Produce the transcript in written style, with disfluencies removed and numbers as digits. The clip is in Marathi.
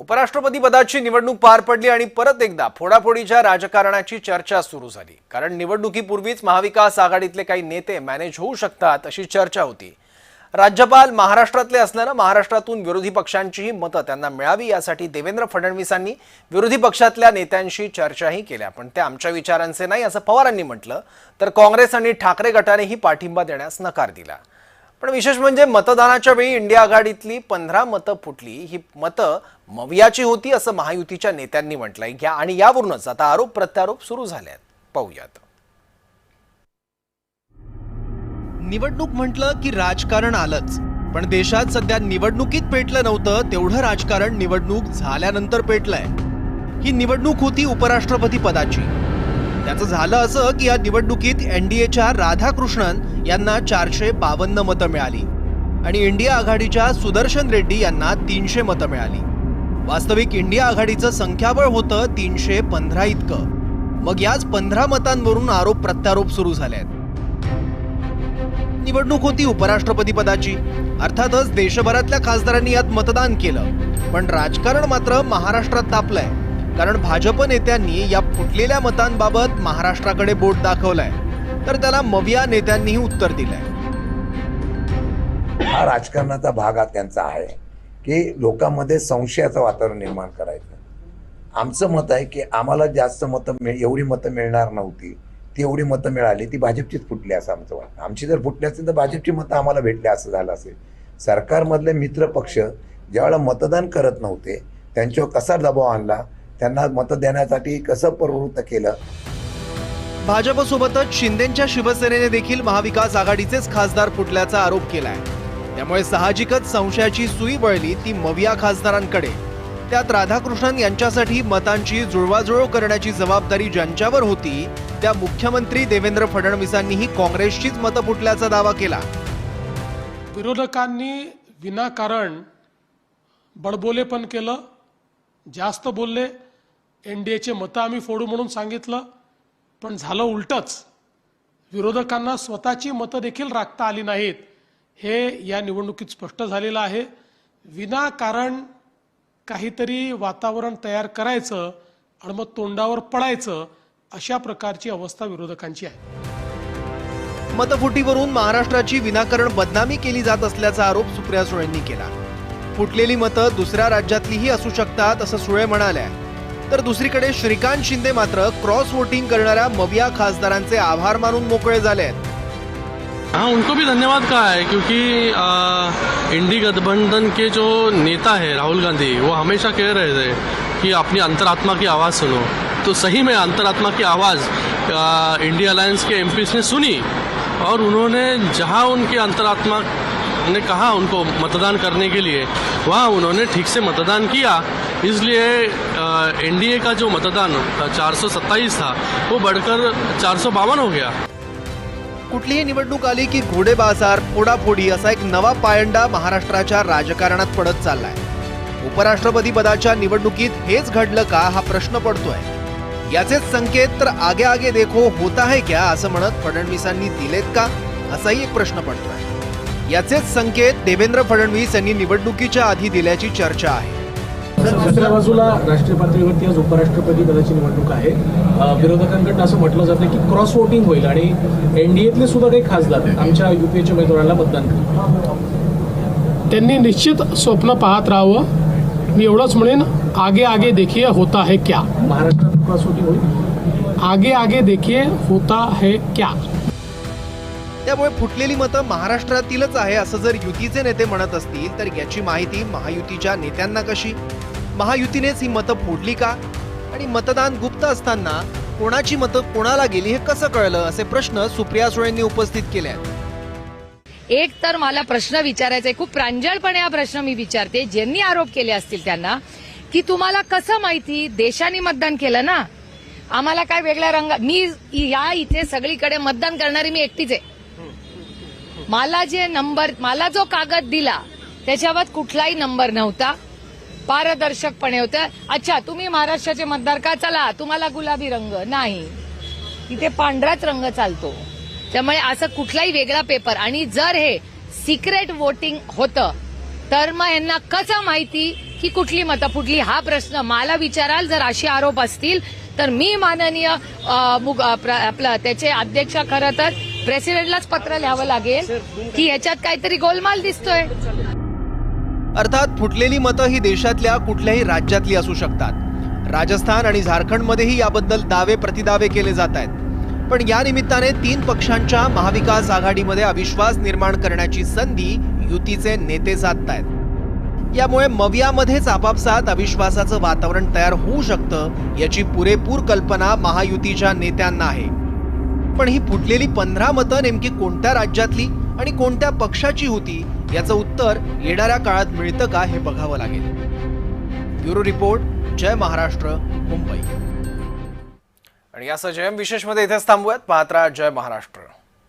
उपराष्ट्रपती पदाची निवडणूक पार पडली आणि परत एकदा फोडाफोडीच्या राजकारणाची चर्चा सुरू झाली। कारण निवडणुकीपूर्वीच महाविकास आघाडीतले काही नेते मॅनेज होऊ शकतात अशी चर्चा होती। राज्यपाल महाराष्ट्रातले असल्याने महाराष्ट्रातून विरोधी पक्षांचीही मतं त्यांना मिळावी यासाठी देवेंद्र फडणवीसांनी विरोधी पक्षातल्या नेत्यांशी चर्चाही केल्या, पण ते आमच्या विचारांचे नाही असं पवारांनी म्हटलं। तर काँग्रेस आणि ठाकरे गटानेही पाठिंबा देण्यास नकार दिला। पण विशेष म्हणजे मतदानाच्या वेळी इंडिया आघाडीतली 15 मतं फुटली। ही मतं मवियाची होती असं महायुतीच्या नेत्यांनी म्हटलंय आणि यावरूनच आता आरोप प्रत्यारोप सुरू झालेत। पाहूयात। निवडणूक म्हटलं की राजकारण आलंच, पण देशात सध्या निवडणुकीत पेटलं नव्हतं तेवढं राजकारण निवडणूक झाल्यानंतर पेटलंय। ही निवडणूक होती उपराष्ट्रपती पदाची। त्याचं झालं असं की या निवडणुकीत एनडीएच्या राधाकृष्णन यांना 452 मतं मिळाली आणि इंडिया आघाडीच्या सुदर्शन रेड्डी यांना 300 मतं मिळाली। वास्तविक इंडिया आघाडीचं संख्याबळ होतं 315 इतकं। मग याच 15 मतांवरून आरोप प्रत्यारोप सुरू झालेत। निवडणूक होती उपराष्ट्रपती पदाची। अर्थातच देशभरातल्या खासदारांनी यात मतदान केलं, पण राजकारण मात्र महाराष्ट्रात तापलंय। कारण भाजप नेत्यांनी या फुटलेल्या मतांबाबत महाराष्ट्राकडे बोट दाखवलंय, तर त्याला मविया नेत्यांनीही उत्तर दिलंय। हा राजकारणाचा भाग त्यांचा आहे की लोकांमध्ये संशयाचं वातावरण निर्माण करायचं। आमचं मत आहे की आम्हाला जास्त मतं एवढी मतं मिळणार नव्हती, ती एवढी मतं मिळाली ती भाजपचीच फुटली असं आमचं वाटतं। आमची जर फुटली असतील तर भाजपची मतं आम्हाला भेटली असं झालं असेल। सरकारमधले मित्र पक्ष ज्यावेळेला मतदान करत नव्हते त्यांच्यावर कसा दबाव आणला, त्यांना मतं देण्यासाठी कसं प्रवृत्त केलं। भाजपसोबतच शिंदेच्या शिवसेनेने देखील महाविकास आघाडीचेच खासदार फुटल्याचा आरोप केलाय। त्यामुळे साहजिकच संशयाची सुई वळली ती मविया खासदारांकडे। त्यात राधाकृष्णन यांच्यासाठी मतांची जुळवाजुळव करण्याची जबाबदारी ज्यांच्यावर होती त्या मुख्यमंत्री देवेंद्र फडणवीसांनीही काँग्रेसचीच मतं फुटल्याचा दावा केला। विरोधकांनी विनाकारण बडबोलेपण केलं, जास्त बोलले, एनडीएचे मतं आम्ही फोडू म्हणून सांगितलं, पण झालं उलटच। विरोधकांना स्वतःची मतं देखील राखता आली नाहीत, हे या निवडणुकीत स्पष्ट झालेलं आहे। विनाकारण काहीतरी वातावरण तयार करायचं आणि मग तोंडावर पडायचं, अशा प्रकारची अवस्था विरोधकांची आहे। मतफुटीवरून महाराष्ट्राची विनाकारण बदनामी केली जात असल्याचा आरोप सुप्रिया सुळेंनी केला। फुटलेली मतं दुसऱ्या राज्यातलीही असू शकतात असं सुळे म्हणाल्या। तर दुसरीकडे श्रीकांत शिंदे मात्र क्रॉस वोटिंग करणाऱ्या मविया खासदारांचे आभार मानून मोकळे झालेत। हाँ, उनको भी धन्यवाद कहा है क्योंकि इंडी गठबंधन के जो नेता है राहुल गांधी, वो हमेशा कह रहे थे कि अपनी अंतरात्मा की आवाज़ सुनो। तो सही में अंतरात्मा की आवाज़ इंडिया अलायंस के एमपीज ने सुनी और उन्होंने जहां उनकी अंतरात्मा ने कहा उनको मतदान करने के लिए, वहाँ उन्होंने ठीक से मतदान किया। इसलिए एनडीए का जो मतदान 427 था वो बढ़कर 452 हो गया। कुठलीही निवडणूक आली की घोडेबाजार, फोडाफोडी असा एक नवा पायंडा महाराष्ट्राच्या राजकारणात पडत चाललाय। उपराष्ट्रपती पदाच्या निवडणुकीत हेच घडलं का हा प्रश्न पडतोय। याचेच संकेत तर आगे आगे देखो होता है क्या असं म्हणत फडणवीसांनी दिलेत का असाही एक प्रश्न पडतोय। याचेच संकेत देवेंद्र फडणवीस यांनी निवडणुकीच्या आधी दिल्याची चर्चा आहे। दुसऱ्या बाजूला राष्ट्रीय पातळीवरती आज उपराष्ट्रपती पदाची निवडणूक आहे। विरोधकांकडून असं म्हटलं जातं की क्रॉस वोटिंग होईल आणि एनडीएतले सुद्धा काही खासदार आमच्या युपीएच्या उमेदवाराला मतदान करतील। त्यांनी निश्चित स्वप्न पाहत राहावं। मी एवढंच म्हणेन, आगे आगे देखिए होता है क्या। महाराष्ट्रात क्रॉस वोटिंग होईल, आगे आगे देखिए होता है क्या। त्यामुळे फुटलेली मतं महाराष्ट्रातीलच आहे असं जर युतीचे नेते म्हणत असतील तर याची माहिती महायुतीच्या नेत्यांना कशी? महायुतीनेच ही मतं फोडली का? आणि मतदान गुप्त असताना कोणाची मतं कोणाला गेली हे कसं कळलं असे प्रश्न सुप्रिया सुळेंनी उपस्थित केले आहेत। एक तर मला प्रश्न विचारायचा आहे, खूप प्रांजळपणे हा प्रश्न मी विचारते, ज्यांनी आरोप केले असतील त्यांना, की तुम्हाला कसं माहिती? देशाने मतदान केलं ना, आम्हाला काय वेगळ्या रंग, मी या इथे सगळीकडे मतदान करणारी मी एकटीच आहे। मला जे नंबर, मला जो कागद दिला त्याच्यावर कुठलाही नंबर नव्हता, पारदर्शकपणे होतं। अच्छा, तुम्ही महाराष्ट्राचे मतदार का? चला तुम्हाला गुलाबी रंग नाही, इथे पांढराच रंग चालतो। त्यामुळे असं कुठलाही वेगळा पेपर, आणि जर हे सिक्रेट वोटिंग होतं तर मग यांना कसं माहिती की कुठली मतं फुटली हा प्रश्न मला विचाराल जर असे आरोप असतील तर मी माननीय आपलं त्याचे अध्यक्ष खरं तर प्रेसिडेंटलाच पत्र लिहावं लागेल की ह्याच्यात काहीतरी गोलमाल दिसतोय. अर्थात फुटलेली मतं ही देशातल्या कुठल्याही राज्यातली असू शकतात. राजस्थान आणि झारखंडमध्येही याबद्दल दावे प्रतिदावे केले जात आहेत. पण या निमित्ताने 3 पक्षांच्या महाविकास आघाडीमध्ये अविश्वास निर्माण करण्याची संधी युतीचे नेते साधतायत. यामुळे मवियामध्येच आपापसात अविश्वासाचं वातावरण तयार होऊ शकतं याची पुरेपूर कल्पना महायुतीच्या नेत्यांना आहे. पण ही फुटलेली 15 मतं नेमकी कोणत्या राज्यातली आणि कोणत्या पक्षाची होती याचं उत्तर येणाऱ्या काळात मिळतं का हे बघावं लागेल. ब्युरो रिपोर्ट, जय महाराष्ट्र, मुंबई. आणि यासह जयम विशेषमध्ये इथेच थांबूयात. पाहत राहा जय महाराष्ट्र.